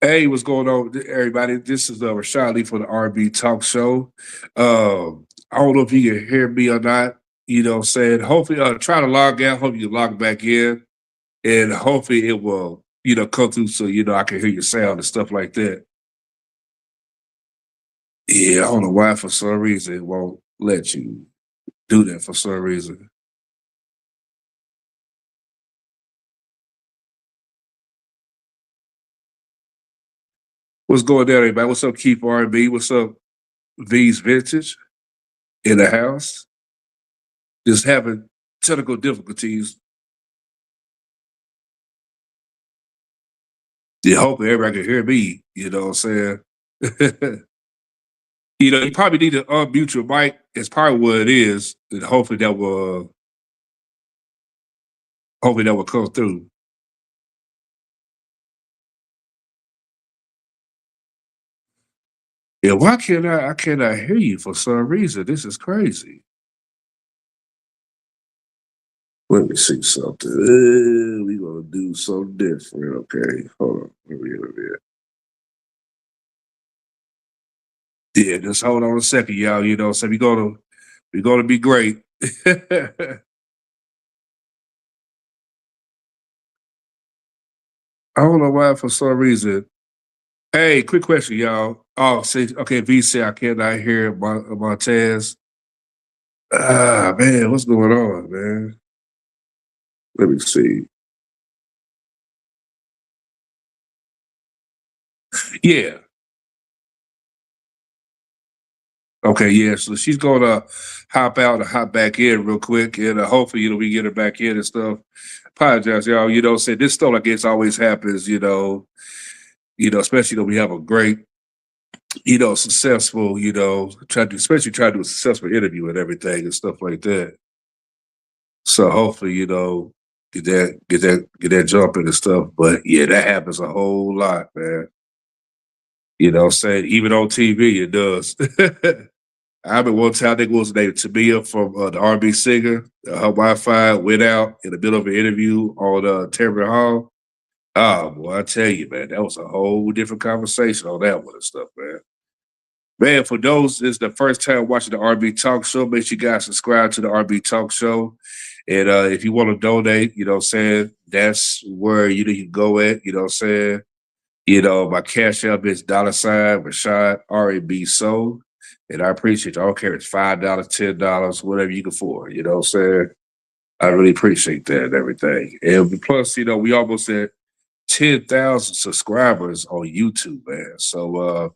Hey, what's going on, everybody? This is Rashad Lee for the R&B Talk Show. I don't know if you can hear me or not. You know what I'm saying? Hopefully, try to log out. Hope you can log back in. And hopefully it will, come through so, I can hear your sound and stuff like that. Yeah, I don't know why for some reason it won't let you do that for some reason. What's going on, everybody? What's up, Keith R&B? What's up, V's Vintage in the house? Just having technical difficulties. Yeah, hoping everybody can hear me. You know what I'm saying? You probably need to unmute your mic. It's probably what it is, and hopefully that will come through. Yeah, why can't I cannot hear you for some reason? This is crazy. Let me see something. We gonna do something different. Okay, hold on. Let me. Yeah, just hold on a second, y'all. So we're gonna be great. I don't know why for some reason. Hey, quick question, y'all. Oh, see, okay, VC, I cannot hear Montez. Ah, man, what's going on, man? Let me see. Yeah. Okay, yeah. So she's gonna hop out and hop back in real quick, and hopefully, we get her back in and stuff. Apologize, y'all. Say this stuff like this always happens. Especially we have a great, successful, try to do a successful interview and everything and stuff like that. So hopefully, get that jumping and stuff. But yeah, that happens a whole lot, man. Saying even on TV it does. I remember one time I think it was named Tamia from the R&B singer. Her Wi-Fi went out in the middle of an interview on Terry Hall. Oh boy, I tell you, man, that was a whole different conversation on that one and stuff, man. Man, for those this is the first time watching the R&B Talk Show, make sure you guys subscribe to the R&B Talk Show. And if you want to donate, that's where you can go at, my cash app is $ Rashad R&B Soul. And I appreciate you. I don't care if it's $5, $10, whatever you can afford. You know what I'm saying? I really appreciate that and everything. And plus, we almost at 10,000 subscribers on YouTube, man. So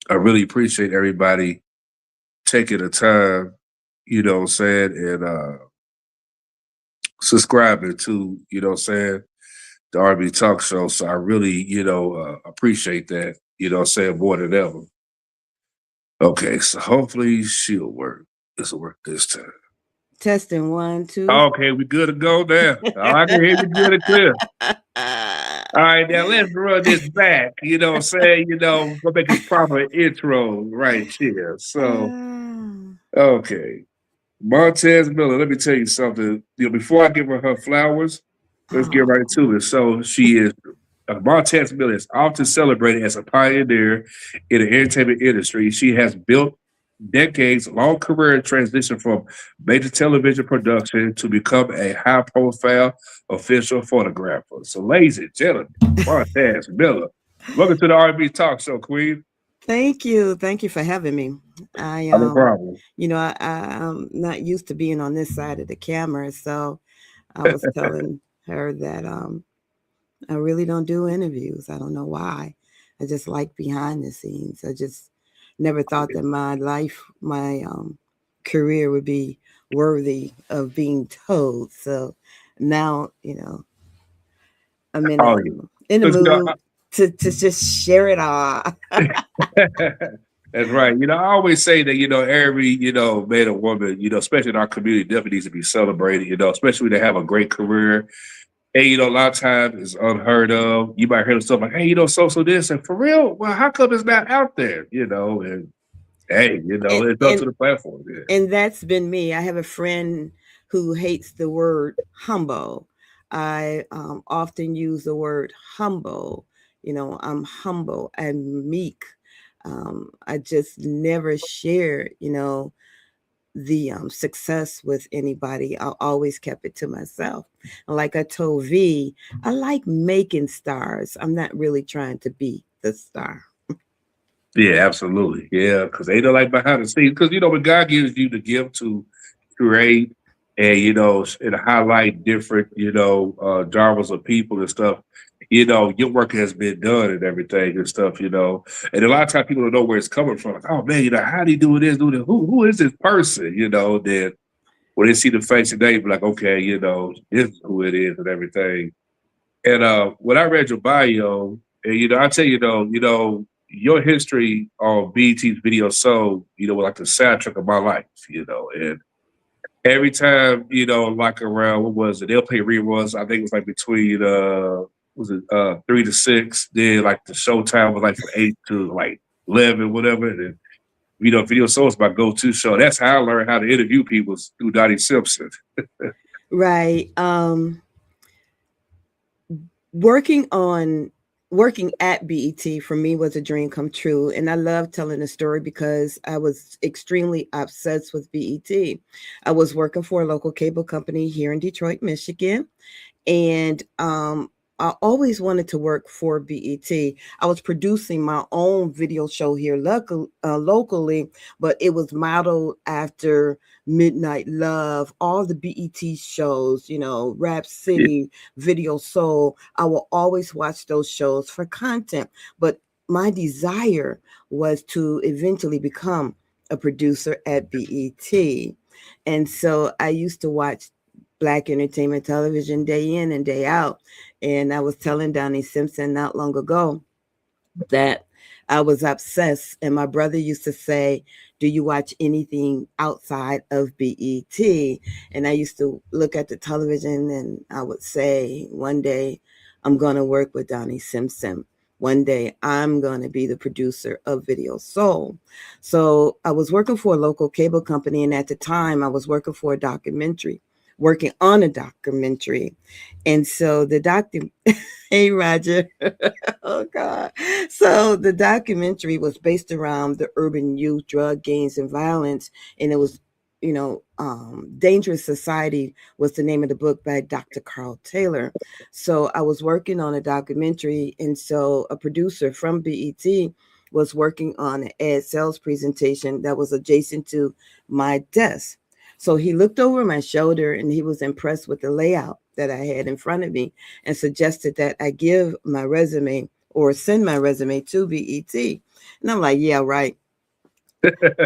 I really appreciate everybody taking the time, what I'm saying, and subscribing to, the R&B Talk Show. So I really, appreciate that, what I'm saying, more than ever. Okay, so hopefully she'll work. This will work this time. Testing 1, 2. Okay, we good to go now. I can hear you good and clear. All right, now let's run this back. You know what I'm saying? Go make a proper intro right here. So, okay. Montez Miller, let me tell you something. Before I give her flowers, let's get right to it. So she is Montez Miller is often celebrated as a pioneer in the entertainment industry. She has built decades-long career transition from major television production to become a high-profile official photographer. So, ladies and gentlemen, Montez Miller, welcome to the R&B Talk Show, Queen. Thank you. Thank you for having me. No problem. I'm not used to being on this side of the camera, so I was telling her that I really don't do interviews. I don't know why. I just like behind the scenes. I just never thought that my life, my career would be worthy of being told. So now, I'm in the mood to just share it all. That's right. I always say that, every, man or woman, especially in our community, definitely needs to be celebrated, especially when they have a great career. And, a lot of times it's unheard of. You might hear stuff like, hey, so this. And for real, well, how come it's not out there? And hey, it's up to the platform. Yeah. And that's been me. I have a friend who hates the word humble. I often use the word humble I'm humble and meek. I just never share, the success with anybody. I always kept it to myself. And like I told V, I like making stars. I'm not really trying to be the star. Yeah, absolutely. Yeah, because they know like behind the scenes. Because when God gives you the gift to create and and highlight different genres of people and stuff, your work has been done and everything and stuff. And a lot of times people don't know where it's coming from. Like, oh man, how do you do this? Do this? Who is this person? Then when they see the face and they be like, okay, this is who it is and everything. And when I read your bio, and I tell you your history on BET's Video Soul, was like the soundtrack of my life, and every time, like around what was it? They'll play reruns. I think it was like between was it 3 to 6. Then like the showtime was like from 8 to like 11, whatever. And then, Video Soul is my go-to show. That's how I learned how to interview people through Donnie Simpson. Right. Working at BET for me was a dream come true. And I love telling the story because I was extremely obsessed with BET. I was working for a local cable company here in Detroit, Michigan. And I always wanted to work for BET. I was producing my own video show here locally, but it was modeled after Midnight Love, all the BET shows, Rap Yeah. City, Video Soul. I will always watch those shows for content. But my desire was to eventually become a producer at BET. And so I used to watch Black entertainment television day in and day out. And I was telling Donnie Simpson not long ago that I was obsessed. And my brother used to say, do you watch anything outside of BET? And I used to look at the television and I would say, one day I'm going to work with Donnie Simpson. One day I'm going to be the producer of Video Soul. So I was working for a local cable company. And at the time I was working on a documentary. And so hey, Roger. Oh, God. So the documentary was based around the urban youth, drug gangs, and violence. And it was, Dangerous Society was the name of the book by Dr. Carl Taylor. So I was working on a documentary. And so a producer from BET was working on an ad sales presentation that was adjacent to my desk. So he looked over my shoulder and he was impressed with the layout that I had in front of me and suggested that I give my resume or send my resume to BET. And I'm like, yeah, right.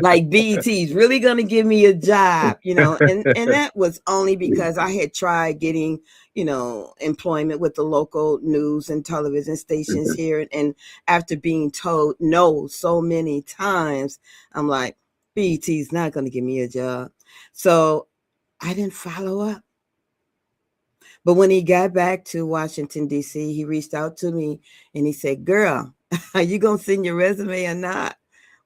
Like BET is really going to give me a job, and that was only because I had tried getting, employment with the local news and television stations here. And after being told no so many times, I'm like, BET is not going to give me a job. So I didn't follow up. But when he got back to Washington, D.C., he reached out to me and he said, girl, are you going to send your resume or not?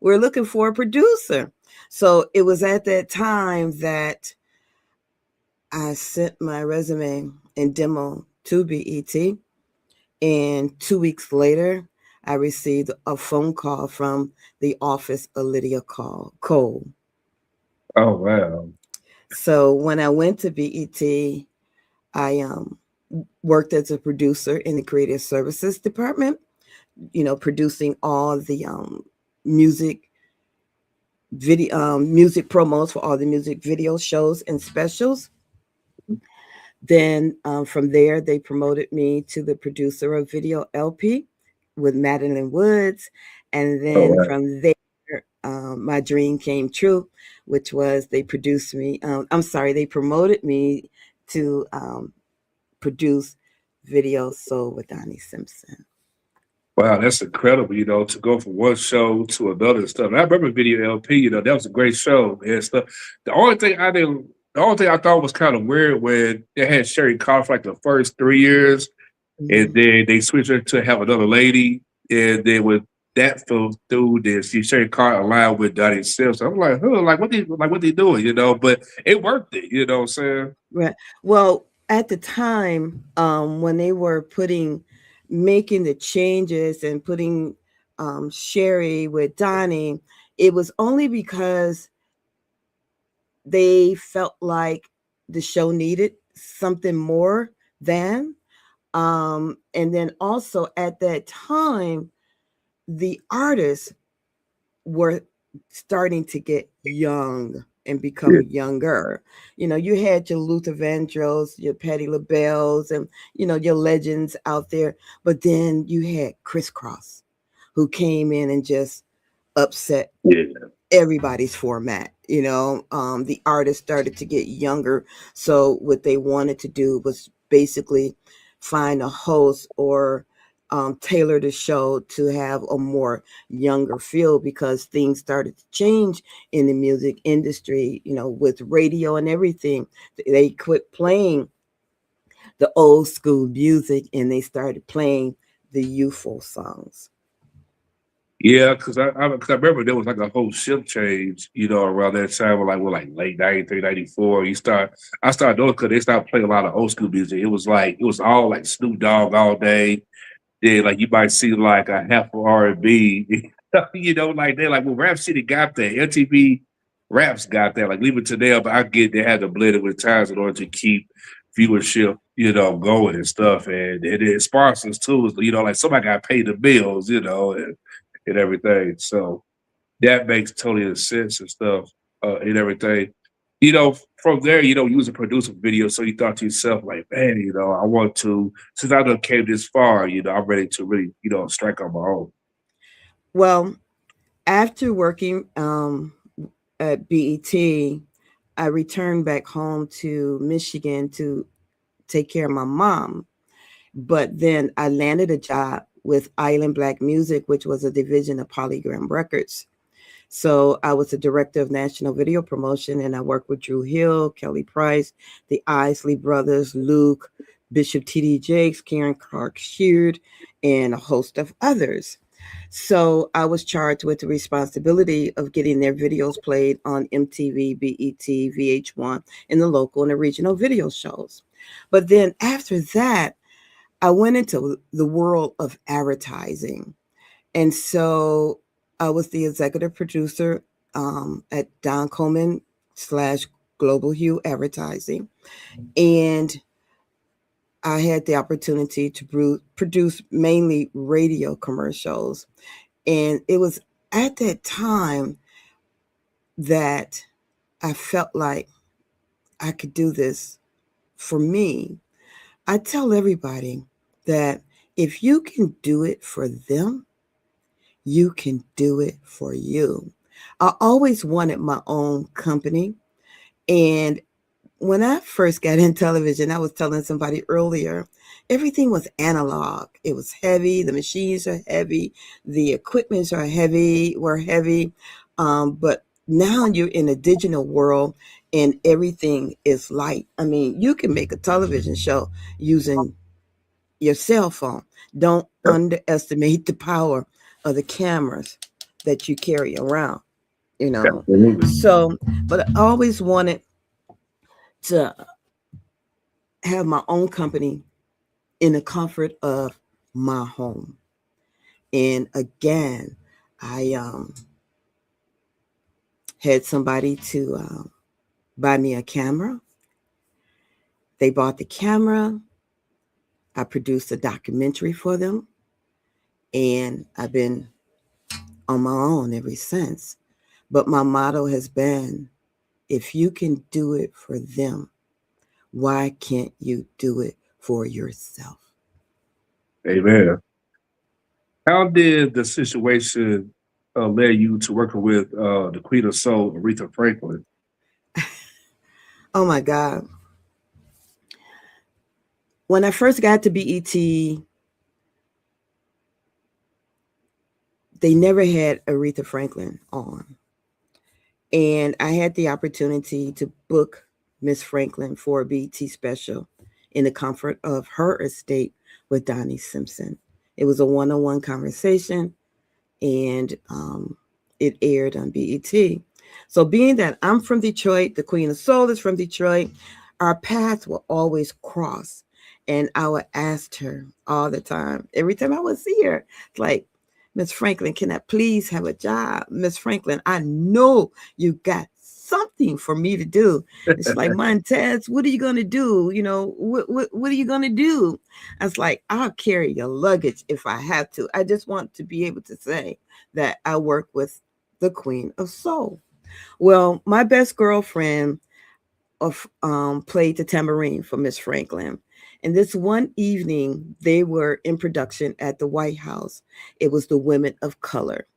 We're looking for a producer. So it was at that time that I sent my resume and demo to BET. And 2 weeks later, I received a phone call from the office of Lydia Cole. Oh, wow. So when I went to BET, I worked as a producer in the creative services department, producing all the music music promos for all the music video shows and specials. Then from there, they promoted me to the producer of Video LP with Madelyn Woods. And Oh, then wow. from there, my dream came true, which was they promoted me to produce Video Soul with Donnie Simpson. Wow, that's incredible, to go from one show to another and stuff. And I remember Video LP, that was a great show and stuff. The only thing I thought was kind of weird when they had Sherry Carr for like the first 3 years, and then they switched her to have another lady, and then with that fell through, then see Sherry Carr aligned with Donnie Simpson. I'm like, like what they doing, But it worked it, you know what I'm saying? Right. Well, at the time, when they were putting making the changes and putting Sherry with Donnie, it was only because they felt like the show needed something more than. And then also at that time, the artists were starting to get young and become younger. You had your Luther Vandross, your Patti LaBelle's, and your legends out there. But then you had Criss Cross, who came in and just upset everybody's format. The artists started to get younger, so what they wanted to do was basically find a host or tailor the show to have a more younger feel, because things started to change in the music industry, with radio and everything. They quit playing the old school music and they started playing the youthful songs. Yeah, cause I remember there was like a whole shift change, around that time, like late 93, 94. I started noticing because they started playing a lot of old school music. It was all like Snoop Dogg all day. Then like you might see like a half of R&B, like they're like, well, Rap City got that. MTV Raps got that. Like leave it to them, but I get they had to blend it with times in order to keep viewership, going and stuff. And it sponsors too, like somebody got to pay the bills, and everything. So that makes totally sense and stuff, and everything. From there, you was a producer of video, so you thought to yourself, like, man, I want to, since I done came this far, I'm ready to really, strike on my own. Well, after working at BET, I returned back home to Michigan to take care of my mom. But then I landed a job with Island Black Music, which was a division of Polygram Records. So I was the director of national video promotion, and I worked with Drew Hill, Kelly Price, the Isley Brothers, Luke, Bishop T.D. Jakes, Karen Clark Sheard, and a host of others. So I was charged with the responsibility of getting their videos played on MTV, BET, VH1, and the local and the regional video shows. But then after that, I went into the world of advertising. And so I was the executive producer at Don Coleman / Global Hue Advertising. And I had the opportunity to produce mainly radio commercials. And it was at that time that I felt like I could do this for me. I tell everybody that if you can do it for them, you can do it for you. I always wanted my own company. And when I first got in television, I was telling somebody earlier, everything was analog. It was heavy. The machines are heavy. The equipments were heavy. But now you're in a digital world and everything is light. I mean, you can make a television show using your cell phone. Don't underestimate the power of the cameras that you carry around, you know. Absolutely. So, but I always wanted to have my own company in the comfort of my home. And again, I had somebody to buy me a camera. They bought the camera. I produced a documentary for them. And I've been on my own ever since. But my motto has been, if you can do it for them, why can't you do it for yourself? Amen. How did the situation led you to working with the Queen of Soul, Aretha Franklin? Oh my God. When I first got to BET, they never had Aretha Franklin on. And I had the opportunity to book Miss Franklin for a BET special in the comfort of her estate with Donnie Simpson. It was a one-on-one conversation, and it aired on BET. So being that I'm from Detroit, the Queen of Soul is from Detroit, our paths will always cross. And I would ask her all the time. Every time I would see her, it's like, Miss Franklin, can I please have a job? Miss Franklin, I know you got something for me to do. It's like, Montez, what are you going to do? What are you going to do? I was like, I'll carry your luggage if I have to. I just want to be able to say that I work with the Queen of Soul. Well, my best girlfriend played the tambourine for Miss Franklin. And this one evening, they were in production at the White House. It was the Women of Color.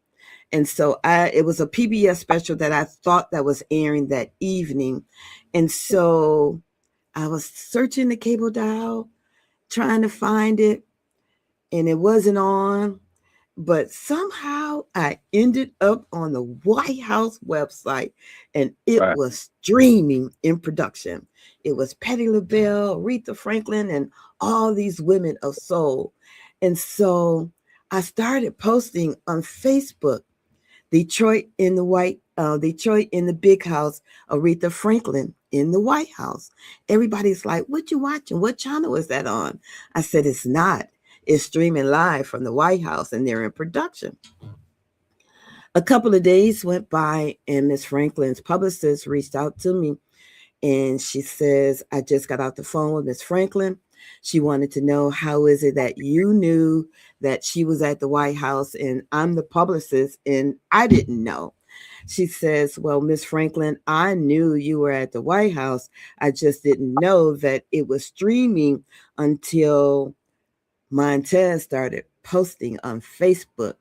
And so it was a PBS special that I thought that was airing that evening. And so I was searching the cable dial, trying to find it, and it wasn't on. But somehow I ended up on the White House website, and it Right. was streaming in production. It was Patti LaBelle, Aretha Franklin, and all these women of soul. And so I started posting on Facebook, Detroit in the big house, Aretha Franklin in the White House. Everybody's like, what you watching? What channel is that on? I said, it's not. It's streaming live from the White House, and they're in production. A couple of days went by, and Miss Franklin's publicist reached out to me, and she says, I just got off the phone with Miss Franklin. She wanted to know, how is it that you knew that she was at the White House and I'm the publicist and I didn't know? She says, well, Miss Franklin, I knew you were at the White House. I just didn't know that it was streaming until Montez started posting on Facebook.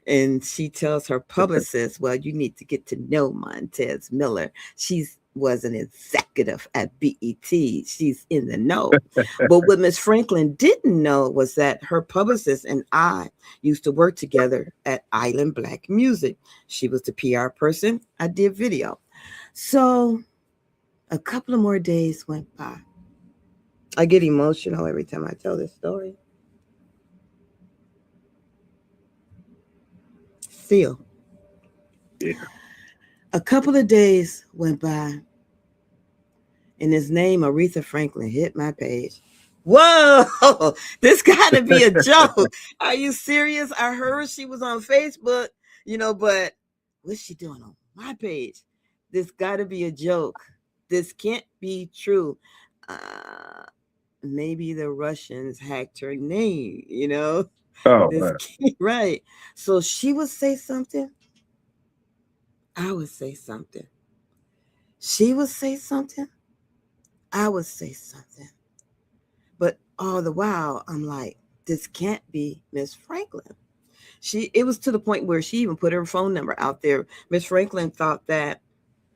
And she tells her publicist, well, you need to get to know Montez Miller. She was an executive at BET. She's in the know. But what Miss Franklin didn't know was that her publicist and I used to work together at Island Black Music. She was the PR person. I did video. So a couple of more days went by. I get emotional every time I tell this story. Still. Yeah. A couple of days went by, and his name, Aretha Franklin, hit my page. Whoa, this got to be a joke. Are you serious? I heard she was on Facebook, but what's she doing on my page? This got to be a joke. This can't be true. Maybe the Russians hacked her name, Oh This man. right. So she would say something. I would say something. She would say something. I would say something. But all the while, I'm like, this can't be Miss Franklin. It was to the point where she even put her phone number out there. Miss Franklin thought that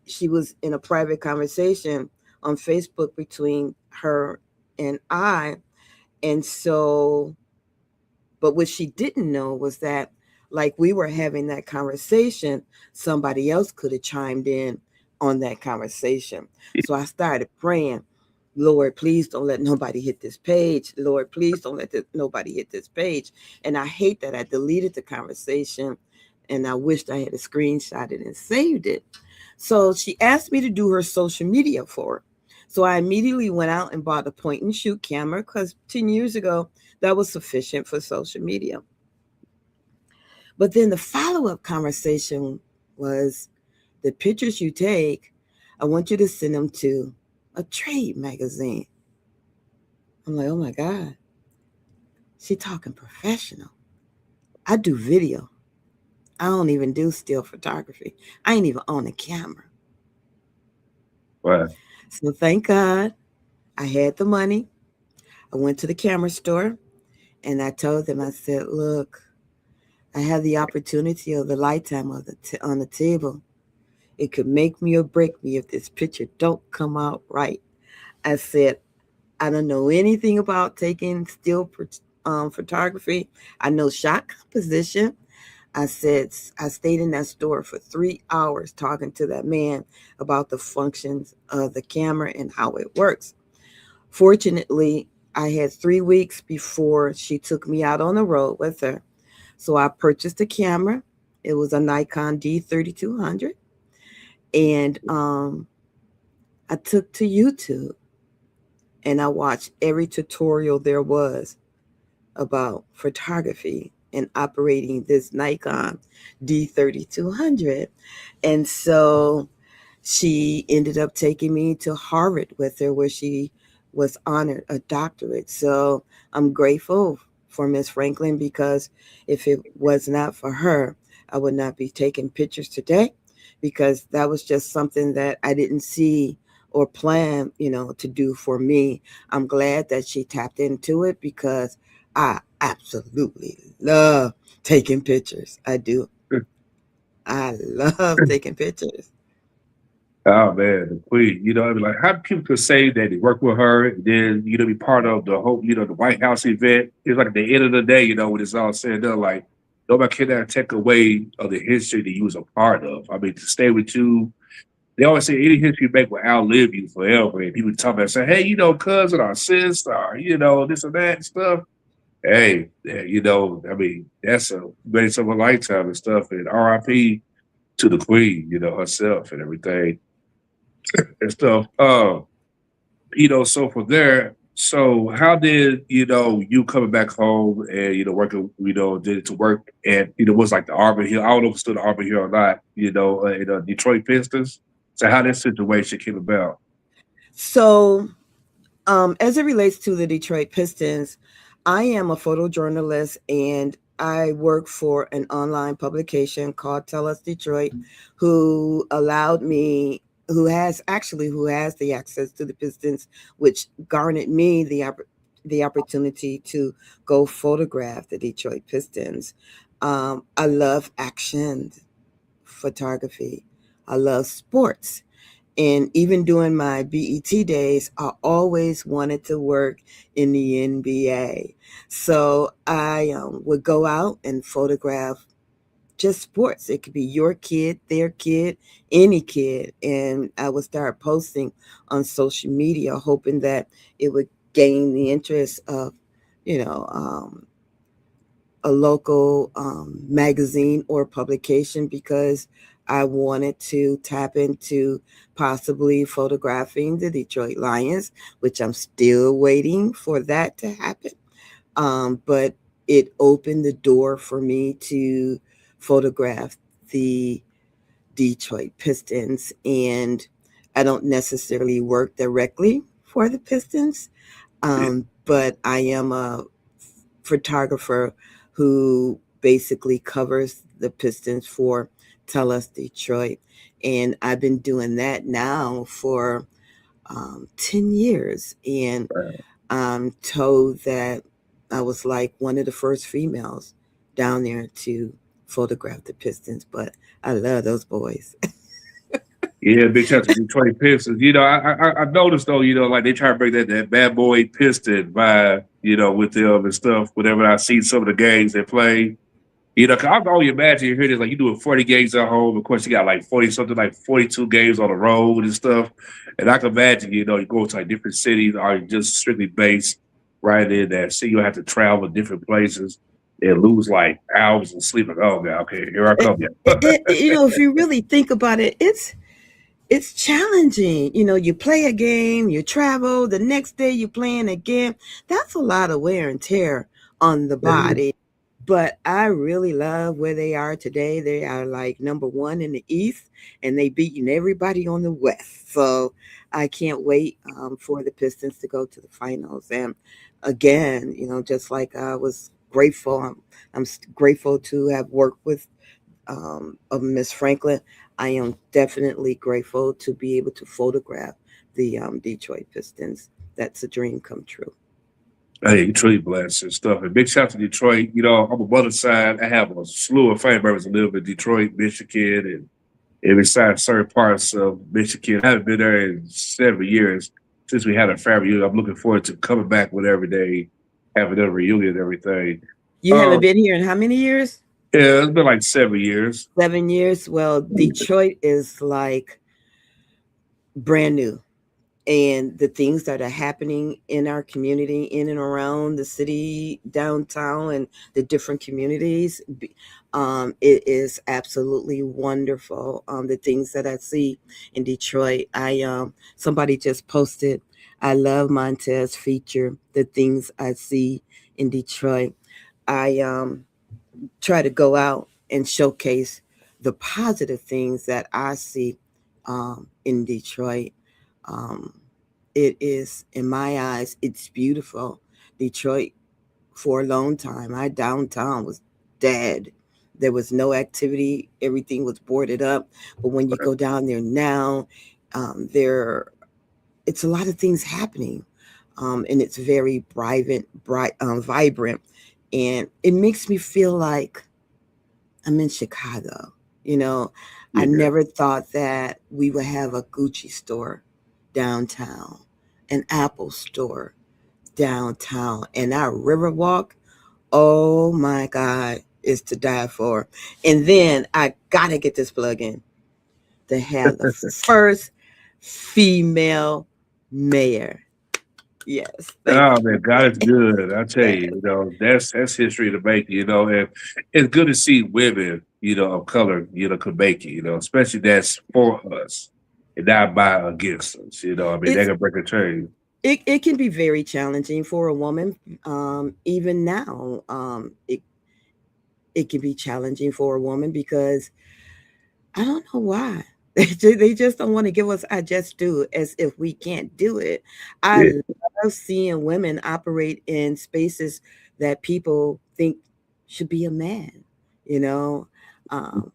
she was in a private conversation on Facebook between her and I. And so, but what she didn't know was that, like, we were having that conversation, somebody else could have chimed in on that conversation. So I started praying, Lord, please don't let nobody hit this page. Lord, please don't let nobody hit this page. And I hate that I deleted the conversation, and I wished I had a screenshot it and saved it. So she asked me to do her social media for her. So I immediately went out and bought a point and shoot camera, because 10 years ago, that was sufficient for social media. But then the follow-up conversation was, the pictures you take, I want you to send them to a trade magazine. I'm like, oh my God. She talking professional. I do video. I don't even do still photography. I ain't even on a camera. Wow. So thank God I had the money. I went to the camera store and I told them, I said, look, I have the opportunity of the lifetime of on the table. It could make me or break me if this picture don't come out right. I said, I don't know anything about taking still photography. I know shot composition. I said, I stayed in that store for 3 hours talking to that man about the functions of the camera and how it works. Fortunately, I had 3 weeks before she took me out on the road with her. So I purchased a camera. It was a Nikon D3200. And I took to YouTube. and I watched every tutorial there was about photography and operating this Nikon D3200. And so she ended up taking me to Harvard with her, where she was honored a doctorate. So I'm grateful for Miss Franklin, because if it was not for her, I would not be taking pictures today, because that was just something that I didn't see or plan, to do for me. I'm glad that she tapped into it, because I absolutely love taking pictures. I do. I love taking pictures. Oh man, the queen. I mean, like how people could say that they work with her, and then be part of the whole, the White House event. It's like at the end of the day, when it's all said and done, like nobody cannot take away of the history that you was a part of. I mean, to stay with you. They always say any history you make will outlive you forever. And people talk about say, hey, cousin or sis or this and that and stuff. Hey, I mean, that's a waste of a lifetime and stuff. And RIP to the queen, herself and everything and stuff. So from there, so how did you coming back home and working, did it to work at was like the Arbor Hill? I don't know if it's still the Arbor Hill or not, in Detroit Pistons. So how that situation came about? So, as it relates to the Detroit Pistons, I am a photojournalist, and I work for an online publication called Tell Us Detroit, who allowed me, who has the access to the Pistons, which garnered me the opportunity to go photograph the Detroit Pistons. I love action photography. I love sports. And even during my BET days, I always wanted to work in the NBA. So I would go out and photograph just sports. It could be your kid, their kid, any kid. And I would start posting on social media, hoping that it would gain the interest of, you know, um, a local magazine or publication, because I wanted to tap into possibly photographing the Detroit Lions, which I'm still waiting for that to happen. But it opened the door for me to photograph the Detroit Pistons. And I don't necessarily work directly for the Pistons, but I am a photographer who basically covers the Pistons for Tell Us Detroit. And I've been doing that now for 10 years. And I'm told that I was like one of the first females down there to photograph the Pistons, but I love those boys. Yeah, big shout out to Detroit Pistons. I noticed though, like they try to bring that bad boy Piston vibe, with them and stuff. Whenever I see some of the games they play, 'cause I can only imagine you hear this like you doing 40 games at home. Of course, you got like 40 something, like 42 games on the road and stuff. And I can imagine, you go to like different cities or just strictly based right in that city. You have to travel to different places and lose like hours of sleep. Like, oh man, okay, here I come. Yeah. If you really think about it, it's challenging. You play a game, you travel, the next day you're playing again. That's a lot of wear and tear on the body. But I really love where they are today. They are like number one in the East, and they beating everybody on the West. So I can't wait for the Pistons to go to the finals. And again, just like I was grateful, I'm grateful to have worked with of Miss Franklin. I am definitely grateful to be able to photograph the Detroit Pistons. That's a dream come true. Hey, truly blessed and stuff. And big shout out to Detroit. On my mother's side, I have a slew of family members that live in Detroit, Michigan, and besides certain parts of Michigan. I haven't been there in 7 years since we had a family reunion. I'm looking forward to coming back whenever they have another reunion and everything. You haven't been here in how many years? Yeah, it's been like 7 years. 7 years. Well, Detroit is like brand new. And the things that are happening in our community, in and around the city, downtown, and the different communities, it is absolutely wonderful. The things that I see in Detroit, somebody just posted I love Montez feature, the things I see in Detroit. I try to go out and showcase the positive things that I see in Detroit. Um, it is, in my eyes, it's beautiful. Detroit, for a long time, my downtown was dead. There was no activity. Everything was boarded up. But when you go down there now, there it's a lot of things happening, and it's very vibrant, and it makes me feel like I'm in Chicago. You know, I Yeah. never thought that we would have a Gucci store downtown, an Apple store downtown, and our Riverwalk. Oh my God, is to die for. And then I gotta get this plug in to have the first female mayor. Yes, thank Oh man, God is you. good. I tell Yeah, you, that's history to make. And it's good to see women, of color, could make it. Especially that's for us and not by against us. I mean, they it's can break a chain. it can be very challenging for a woman. Even now, it can be challenging for a woman because I don't know why. They just don't want to give us our just due as if we can't do it. I Yeah, love seeing women operate in spaces that people think should be a man. You know, um,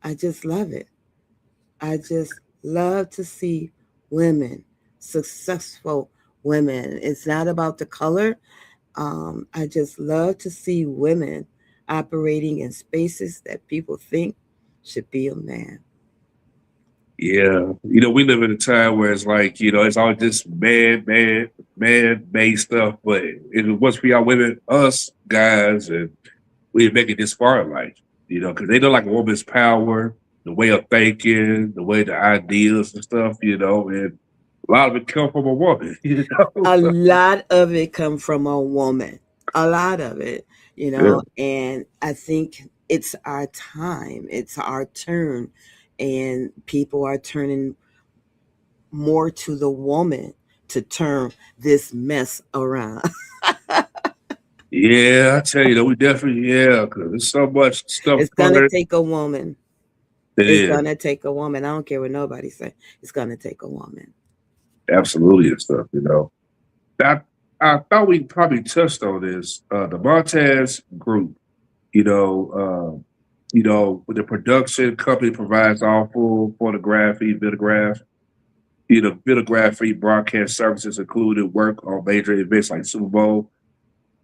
I just love it. I just love to see women, successful women. It's not about the color. I just love to see women operating in spaces that people think should be a man. yeah. We live in a time where it's like, it's all just man made stuff. But it was for y'all women, us guys, and we make it this far in life, because they know like a woman's power, the way of thinking, the way the ideas and stuff, and a lot of it come from a woman, A So, lot of it come from a woman. A lot of it, yeah. and I think it's our time. It's our turn, and people are turning more to the woman to turn this mess around. Yeah, I tell you, we definitely, yeah, because there's so much stuff It's gonna coming. take a woman. It It's is gonna take a woman. I don't care what nobody say. It's gonna take a woman. absolutely and stuff. I, I thought we probably touched on this. The Montez Group, with the production company provides all full photography, videography broadcast services included work on major events like Super Bowl.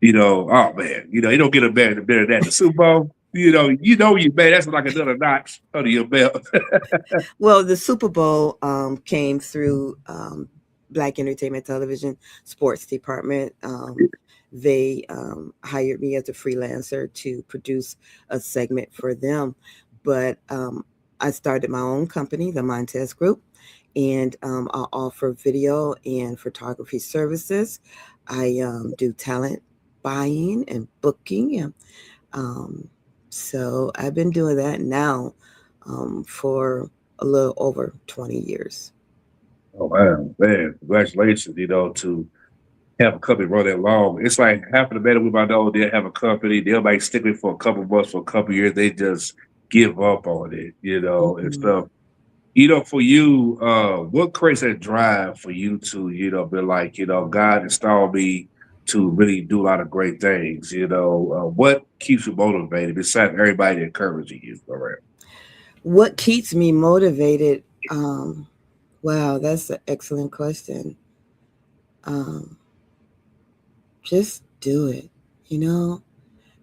Oh man, you don't get a better than that. The Super Bowl, you man, that's like another notch under your belt. Well, the Super Bowl came through Black Entertainment Television Sports Department. They hired me as a freelancer to produce a segment for them. But I started my own company, the Montez Group, and I offer video and photography services. I do talent buying and booking. And, um, so I've been doing that now for a little over 20 years. Oh man, congratulations, to have a company run that long. It's like half of the men we might know they'll have a company, they might stick with it for a couple months, for a couple years, they just give up on it, and Mhm. stuff. For you, what creates that drive for you to, be like, God installed me to really do a lot of great things, what keeps you motivated besides everybody encouraging you around? What keeps me motivated? Um, wow, that's an excellent question. Um, just do it. You know,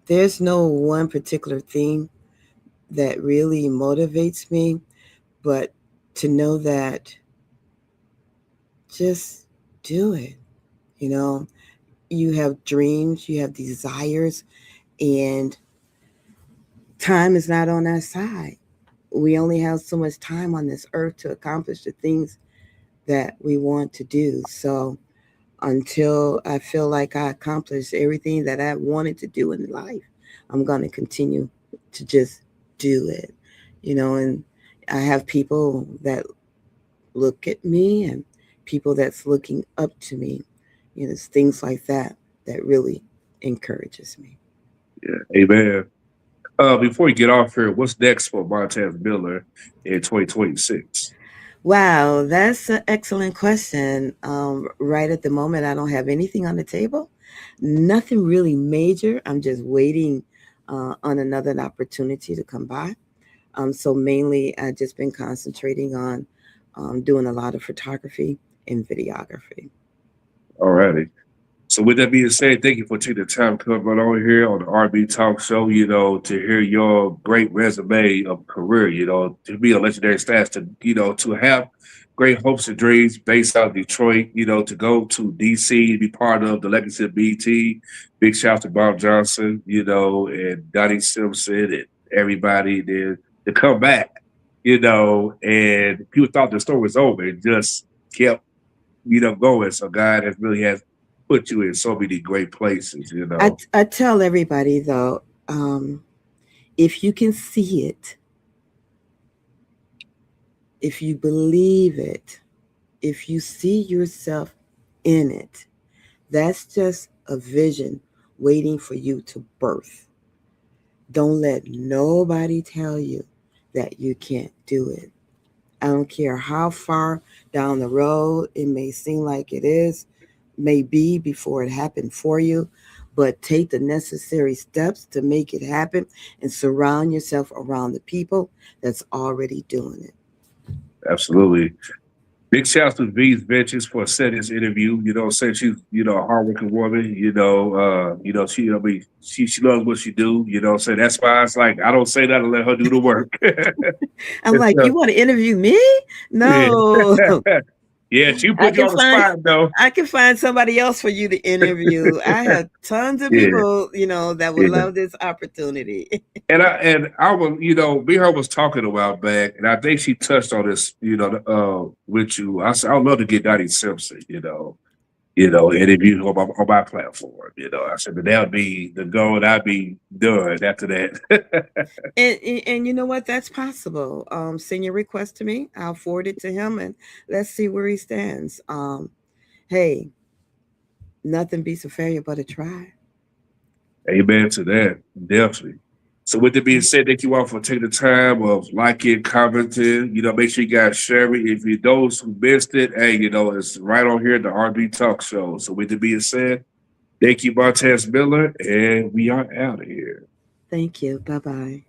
there's no one particular thing that really motivates me, but to know that just do it. You know, you have dreams, you have desires, and time is not on our side. We only have so much time on this earth to accomplish the things that we want to do. So until I feel like I accomplished everything that I wanted to do in life, I'm going to continue to just do it. And I have people that look at me and people that's looking up to me. It's things like that that really encourages me. Yeah. Amen. Before we get off here, what's next for Montez Miller in 2026? Wow, that's an excellent question. Right at the moment, I don't have anything on the table, nothing really major. I'm just waiting on another opportunity to come by. So mainly, I've just been concentrating on doing a lot of photography and videography. Alrighty. So with that being said, thank you for taking the time to come on here on the RB Talk Show, to hear your great resume of career, to be a legendary status, to have great hopes and dreams based out of Detroit, to go to DC to be part of the legacy of BT. Big shout out to Bob Johnson, and Donnie Simpson and everybody there to come back, and people thought the story was over. It just kept going. So God has put you in so many great places. I tell everybody though, if you can see it, if you believe it, if you see yourself in it, that's just a vision waiting for you to birth. Don't let nobody tell you that you can't do it. I don't care how far down the road it may seem like it is, may be before it happened for you, but take the necessary steps to make it happen and surround yourself around the people that's already doing it. Absolutely. Big shout out to V's Ventures for setting this interview. Saying she's, a hardworking woman, she loves what she do, saying that's why it's like I don't say that to let her do the work. I'm like, you want to interview me? No. Yeah, she I put you can on the find spot though. I can find somebody else for you to interview. I have tons of Yeah, people, that would yeah. love this opportunity. And I was, me and her was talking a while back, and I think she touched on this, with you. I said, I'd love to get Donnie Simpson, interview on my platform. I said, but that would be the goal, and I'd be done after that. And you know what? That's possible. Send your request to me. I'll forward it to him, and let's see where he stands. Hey, nothing beats a failure but a try. Amen to that, definitely. So with that being said, thank you all for taking the time of liking, commenting. Make sure you guys share it. If you those who missed it, hey, it's right on here at the RB Talk Show. So with that being said, thank you, Montez Miller, and we are out of here. Thank you. Bye bye.